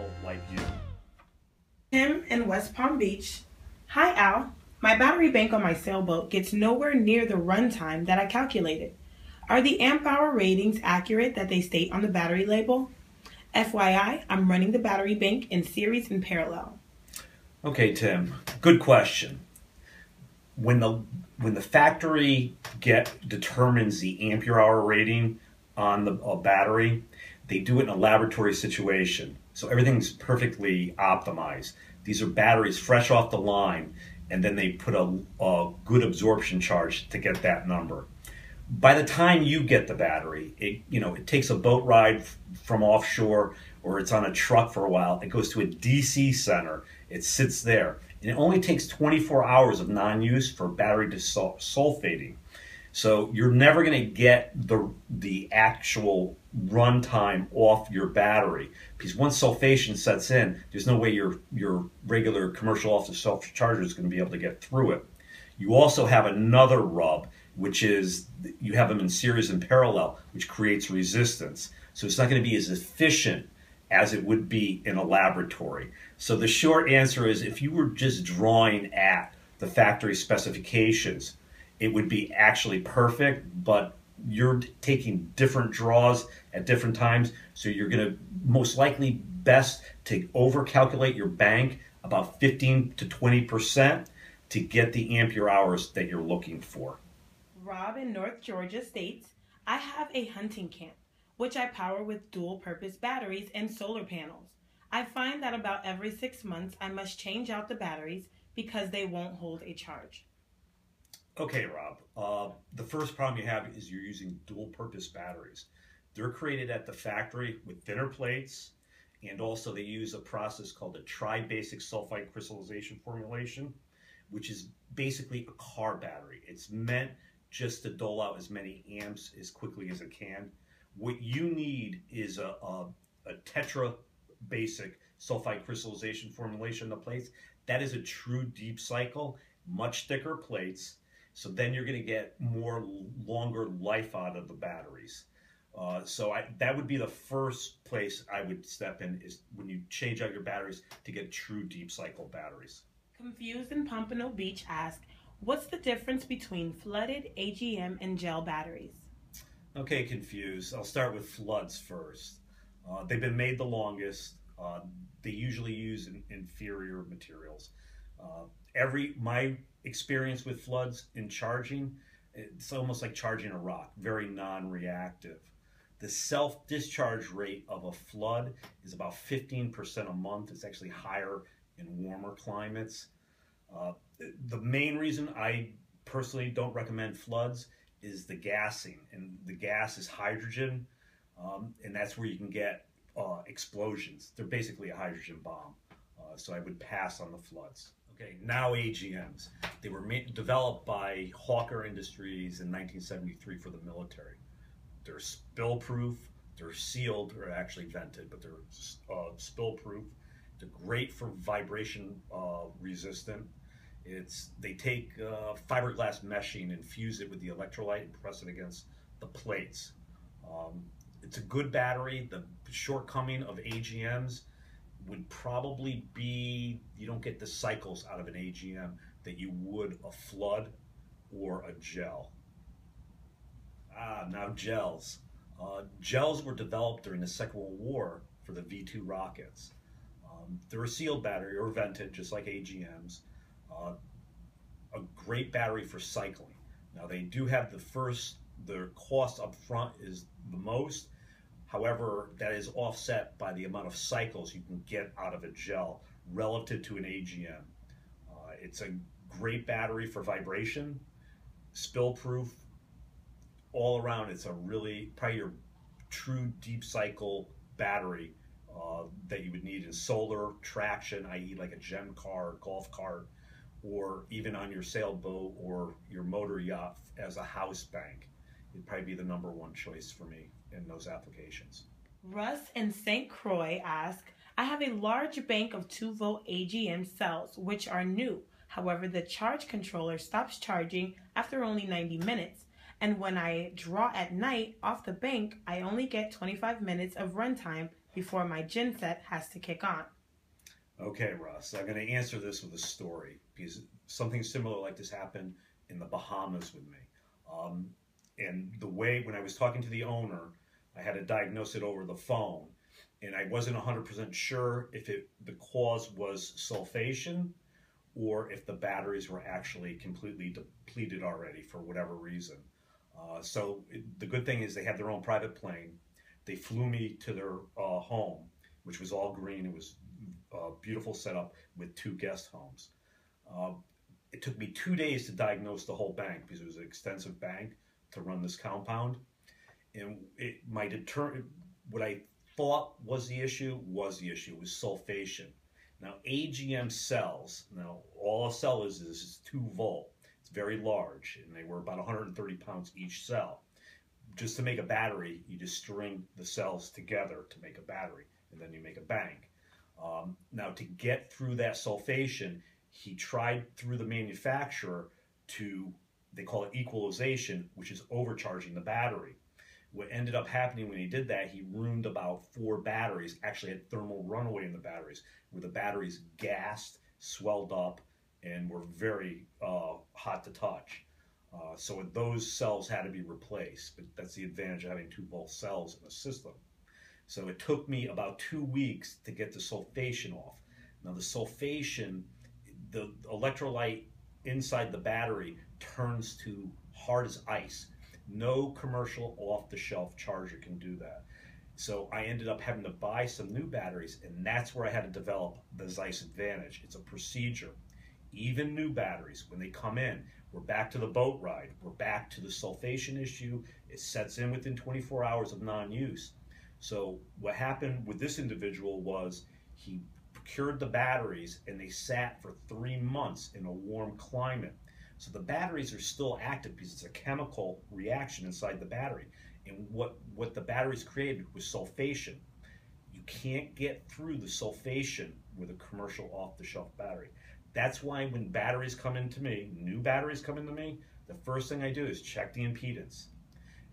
people like you. Tim in West Palm Beach. Hi, Al. My battery bank on my sailboat gets nowhere near the runtime that I calculated. Are the amp hour ratings accurate that they state on the battery label? FYI, I'm running the battery bank in series and parallel. Okay, Tim, good question. When the when the factory get determines the ampere hour rating on the battery, they do it in a laboratory situation. So everything's perfectly optimized. These are batteries fresh off the line, and then they put a good absorption charge to get that number. By the time you get the battery, it takes a boat ride from offshore, or it's on a truck for a while. It goes to a DC center. It sits there, and it only takes 24 hours of non-use for battery sulfating. So you're never going to get the actual runtime off your battery, because once sulfation sets in, there's no way your regular commercial off-the-shelf charger is going to be able to get through it. You also have another rub, which is you have them in series and parallel, which creates resistance. So it's not going to be as efficient as it would be in a laboratory. So the short answer is, if you were just drawing at the factory specifications, it would be actually perfect, but you're taking different draws at different times, so you're going to most likely best to overcalculate your bank about 15 to 20% to get the ampere hours that you're looking for. Rob in North Georgia states, I have a hunting camp, which I power with dual purpose batteries and solar panels. I find that about every 6 months I must change out the batteries because they won't hold a charge. Okay, Rob. The first problem you have is you're using dual purpose batteries. They're created at the factory with thinner plates, and also they use a process called a tri-basic sulfide crystallization formulation, which is basically a car battery. It's meant just to dole out as many amps as quickly as it can. What you need is a tetra basic sulfide crystallization formulation in the plates. That is a true deep cycle, much thicker plates. So then you're going to get more longer life out of the batteries. That would be the first place I would step in, is when you change out your batteries to get true deep cycle batteries. Confused in Pompano Beach ask, what's the difference between flooded AGM and gel batteries? Okay, Confused. I'll start with floods first. They've been made the longest. They usually use inferior materials. My experience with floods in charging, it's almost like charging a rock, very non-reactive. The self-discharge rate of a flood is about 15% a month. It's actually higher in warmer climates. The main reason I personally don't recommend floods is the gassing, and the gas is hydrogen, and that's where you can get explosions. They're basically a hydrogen bomb, so I would pass on the floods. Okay, now AGMs. They were developed by Hawker Industries in 1973 for the military. They're spill-proof, they're sealed, or actually vented, but they're spill-proof. They're great for vibration resistant. They take fiberglass meshing and fuse it with the electrolyte and press it against the plates. It's a good battery. The shortcoming of AGMs would probably be you don't get the cycles out of an AGM that you would a flood or a gel. Now gels. Gels were developed during the Second World War for the V-2 rockets. They're a sealed battery or vented, just like AGMs. A great battery for cycling. Now they do have their cost up front is the most. However, that is offset by the amount of cycles you can get out of a gel relative to an AGM. It's a great battery for vibration, spill proof, all around. It's probably your true deep cycle battery that you would need in solar traction, i.e. like a gem car, golf cart, or even on your sailboat or your motor yacht as a house bank. It'd probably be the number one choice for me in those applications. Russ in St. Croix ask, I have a large bank of 2-volt AGM cells, which are new. However, the charge controller stops charging after only 90 minutes. And when I draw at night off the bank, I only get 25 minutes of runtime before my genset has to kick on? Okay, Russ, I'm going to answer this with a story because something similar like this happened in the Bahamas with me. And the way, when I was talking to the owner, I had to diagnose it over the phone, and I wasn't 100% sure if the cause was sulfation or if the batteries were actually completely depleted already for whatever reason. The good thing is they had their own private plane. They flew me to their home, which was all green. It was a beautiful setup with 2 guest homes. It took me 2 days to diagnose the whole bank because it was an extensive bank to run this compound. And what I thought was the issue was It was sulfation. Now, AGM cells, all a cell is 2 volt. It's very large, and they were about 130 pounds each cell. Just to make a battery, you just string the cells together to make a battery, and then you make a bank. Now, to get through that sulfation, he tried through the manufacturer they call it equalization, which is overcharging the battery. What ended up happening when he did that, he ruined about 4 batteries, actually had thermal runaway in the batteries, where the batteries gassed, swelled up, and were very hot to touch. So those cells had to be replaced, but that's the advantage of having 2 volt cells in a system. So it took me about 2 weeks to get the sulfation off. Now the sulfation, the electrolyte inside the battery turns to hard as ice. No commercial off-the-shelf charger can do that. So I ended up having to buy some new batteries, and that's where I had to develop the Zeiss Advantage. It's a procedure. Even new batteries, when they come in, we're back to the boat ride. We're back to the sulfation issue. It sets in within 24 hours of non-use. So what happened with this individual was he procured the batteries, and they sat for 3 months in a warm climate. So the batteries are still active because it's a chemical reaction inside the battery. And what the batteries created was sulfation. You can't get through the sulfation with a commercial off-the-shelf battery. That's why when batteries come into me, new batteries come into me, the first thing I do is check the impedance.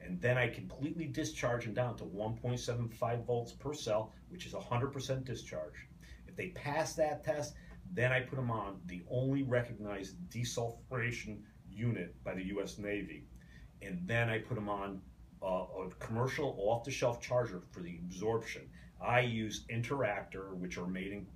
And then I completely discharge them down to 1.75 volts per cell, which is 100% discharge. If they pass that test, then I put them on the only recognized desulfurization unit by the U.S. Navy. And then I put them on a commercial off-the-shelf charger for the absorption. I use Interactor, which are made in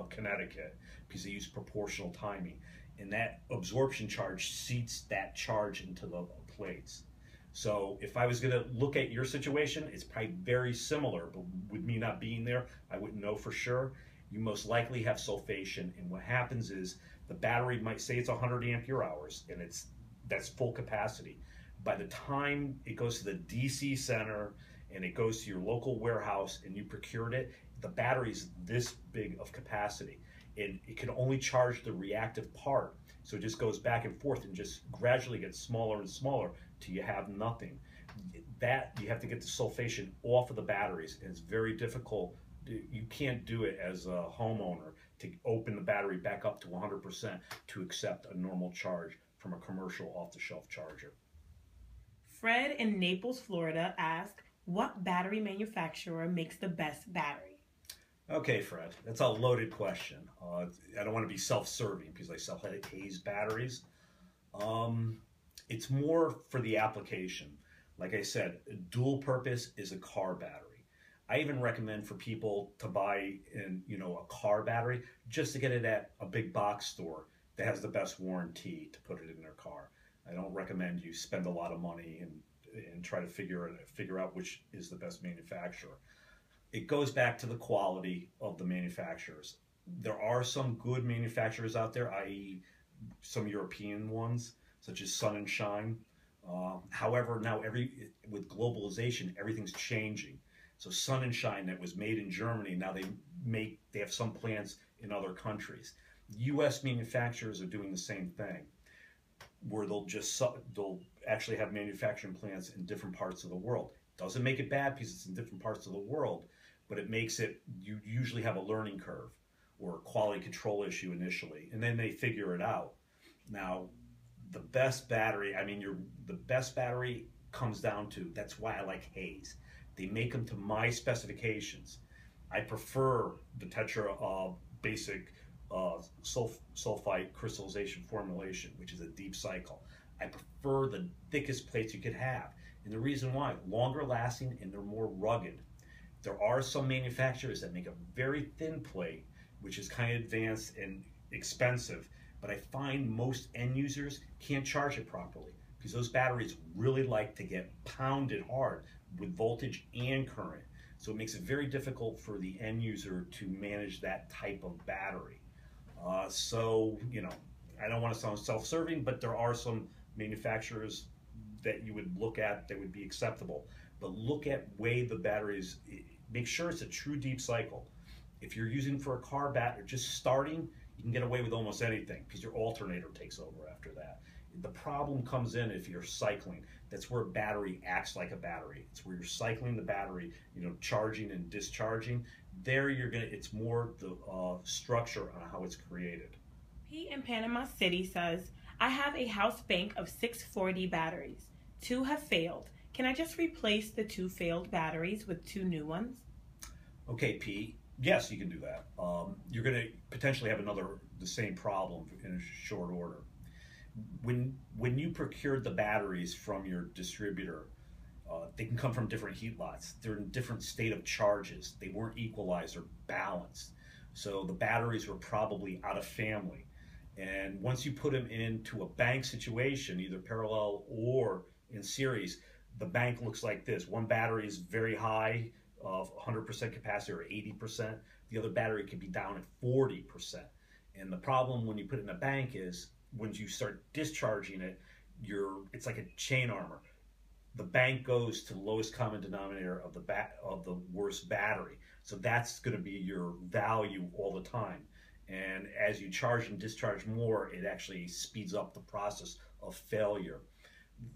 Connecticut, because they use proportional timing. And that absorption charge seats that charge into the plates. So if I was going to look at your situation, it's probably very similar, but with me not being there, I wouldn't know for sure. You most likely have sulfation, and what happens is the battery might say it's 100 ampere hours, and that's full capacity. By the time it goes to the DC center and it goes to your local warehouse and you procured it, the battery's this big of capacity, and it can only charge the reactive part. So it just goes back and forth and just gradually gets smaller and smaller till you have nothing. That you have to get the sulfation off of the batteries, and it's very difficult. You can't do it as a homeowner to open the battery back up to 100% to accept a normal charge from a commercial off-the-shelf charger. Fred in Naples, Florida asks, what battery manufacturer makes the best battery? Okay, Fred, that's a loaded question. I don't want to be self-serving because I sell Hayes batteries. It's more for the application. Like I said, dual purpose is a car battery. I even recommend for people to buy a car battery just to get it at a big box store that has the best warranty to put it in their car. I don't recommend you spend a lot of money and try to figure out which is the best manufacturer. It goes back to the quality of the manufacturers. There are some good manufacturers out there, i.e. some European ones, such as Sun and Shine. However, now with globalization, everything's changing. So Sun and Shine that was made in Germany, now they have some plants in other countries. U.S. manufacturers are doing the same thing, where they'll actually have manufacturing plants in different parts of the world. Doesn't make it bad because it's in different parts of the world, but it makes it, you usually have a learning curve or a quality control issue initially, and then they figure it out. Now, the best battery comes down to, that's why I like Hayes. They make them to my specifications. I prefer the Tetra basic sulfite crystallization formulation, which is a deep cycle. I prefer the thickest plates you could have. And the reason why, longer lasting and they're more rugged. There are some manufacturers that make a very thin plate, which is kind of advanced and expensive, but I find most end users can't charge it properly because those batteries really like to get pounded hard with voltage and current. So it makes it very difficult for the end user to manage that type of battery. So, I don't want to sound self-serving, but there are some manufacturers that you would look at that would be acceptable. But look at way the batteries, make sure it's a true deep cycle. If you're using for a car battery, just starting, you can get away with almost anything because your alternator takes over after that. The problem comes in if you're cycling. That's where a battery acts like a battery. It's where you're cycling the battery, charging and discharging. There it's more the structure on how it's created. Pete in Panama City says, I have a house bank of 640 batteries. 2 have failed. Can I just replace the 2 failed batteries with 2 new ones? Okay, Pete. Yes, you can do that. You're going to potentially have the same problem in a short order. When you procured the batteries from your distributor, they can come from different heat lots. They're in different state of charges. They weren't equalized or balanced. So the batteries were probably out of family. And once you put them into a bank situation, either parallel or in series, the bank looks like this. One battery is very high, of 100% capacity or 80%. The other battery could be down at 40%. And the problem when you put it in a bank is when you start discharging it, it's like a chain armor. The bank goes to the lowest common denominator of the worst battery. So that's going to be your value all the time. And as you charge and discharge more, it actually speeds up the process of failure.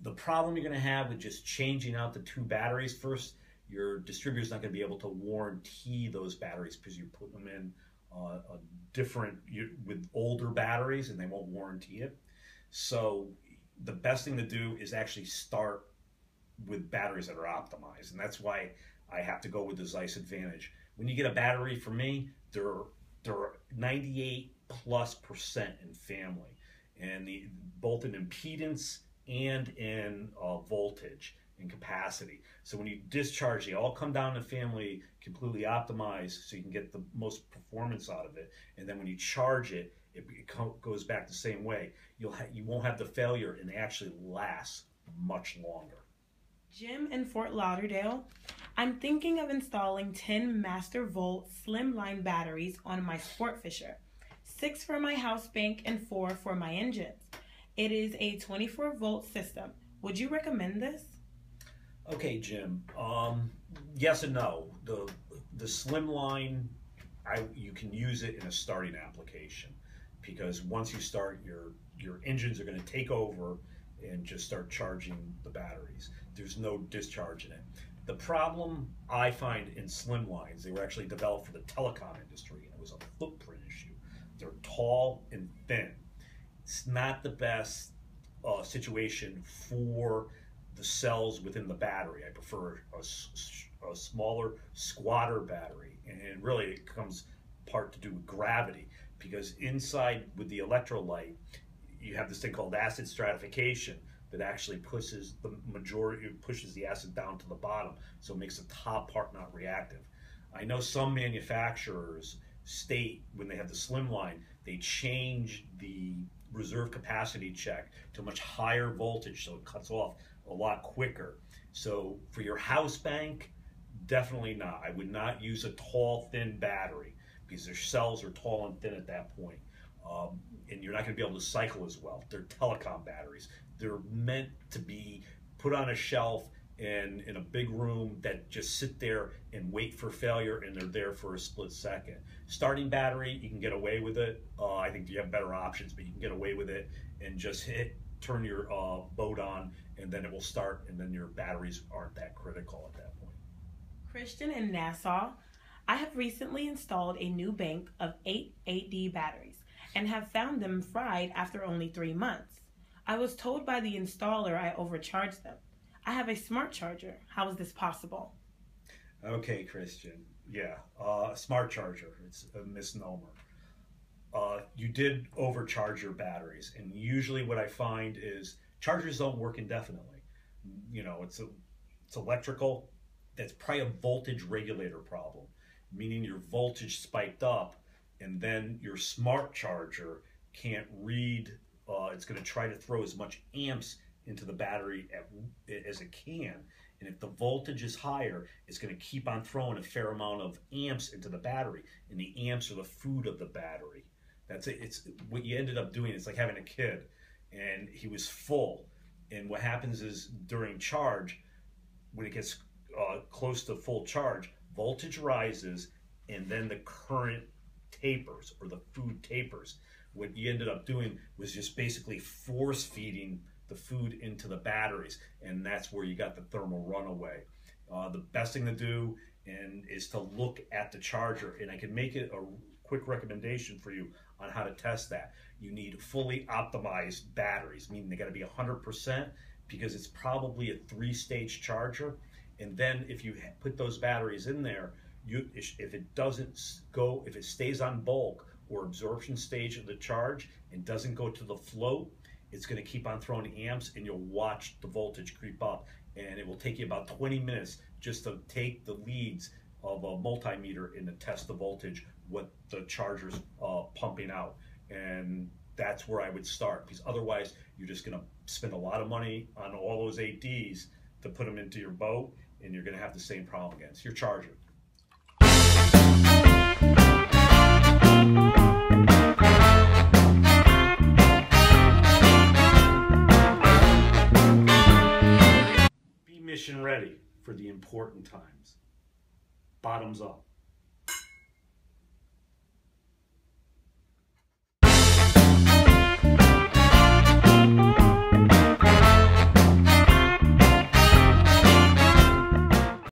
The problem you're going to have with just changing out the 2 batteries first, your distributor's not going to be able to warranty those batteries because you put them in with older batteries and they won't warranty it. So the best thing to do is actually start with batteries that are optimized, and that's why I have to go with the Zeiss Advantage. When you get a battery from me, they're 98+% in family, and both in impedance and in voltage and capacity. So when you discharge, they all come down to family, completely optimized, so you can get the most performance out of it. And then when you charge it, it goes back the same way. You won't have the failure, and they actually last much longer. Jim in Fort Lauderdale, I'm thinking of installing 10 Master Volt Slimline batteries on my Sportfisher, 6 for my house bank and 4 for my engines. It is a 24-volt system. Would you recommend this? Okay, Jim. Yes and no. The Slimline, you can use it in a starting application because once you start, your engines are going to take over and just start charging the batteries. There's no discharge in it. The problem I find in Slimlines, they were actually developed for the telecom industry, and it was a footprint issue. They're tall and thin. It's not the best situation for the cells within the battery. I prefer a smaller, squatter battery, and really it comes part to do with gravity, because inside with the electrolyte, you have this thing called acid stratification that actually pushes the acid down to the bottom, so it makes the top part not reactive. I know some manufacturers state when they have the Slimline, they change the reserve capacity check to a much higher voltage, so it cuts off a lot quicker. So for your house bank, definitely not. I would not use a tall, thin battery because their cells are tall and thin at that point. And you're not going to be able to cycle as well. They're telecom batteries. They're meant to be put on a shelf and in a big room that just sit there and wait for failure, and they're there for a split second. Starting battery, you can get away with it. I think you have better options, but you can get away with it and just turn your boat on, and then it will start, and then your batteries aren't that critical at that point. Christian in Nassau, I have recently installed a new bank of 8 8D batteries and have found them fried after only 3 months. I was told by the installer I overcharged them. I have a smart charger. How is this possible? Okay, Christian. Yeah, smart charger. It's a misnomer. You did overcharge your batteries, and usually what I find is chargers don't work indefinitely. You know, it's electrical. That's probably a voltage regulator problem, meaning your voltage spiked up, and then your smart charger can't read. It's going to try to throw as much amps into the battery as it can, and if the voltage is higher, it's going to keep on throwing a fair amount of amps into the battery, and the amps are the food of the battery. That's it. It's what you ended up doing. It's like having a kid, and he was full, and what happens is during charge, when it gets close to full charge, voltage rises, and then the current tapers, or the food tapers. What you ended up doing was just basically force feeding the food into the batteries, and that's where you got the thermal runaway. The best thing to do is to look at the charger, and I can make it a quick recommendation for you on how to test that. You need fully optimized batteries, meaning they got to be 100%, because it's probably a 3-stage charger. And then if you put those batteries in there, if it doesn't go, if it stays on bulk or absorption stage of the charge and doesn't go to the float, it's going to keep on throwing amps, and you'll watch the voltage creep up. And it will take you about 20 minutes just to take the leads of a multimeter and to test the voltage, what the charger's pumping out. And that's where I would start, because otherwise you're just going to spend a lot of money on all those ADs to put them into your boat, and you're going to have the same problem again. It's your charger. Be mission ready for the important times. Bottoms up.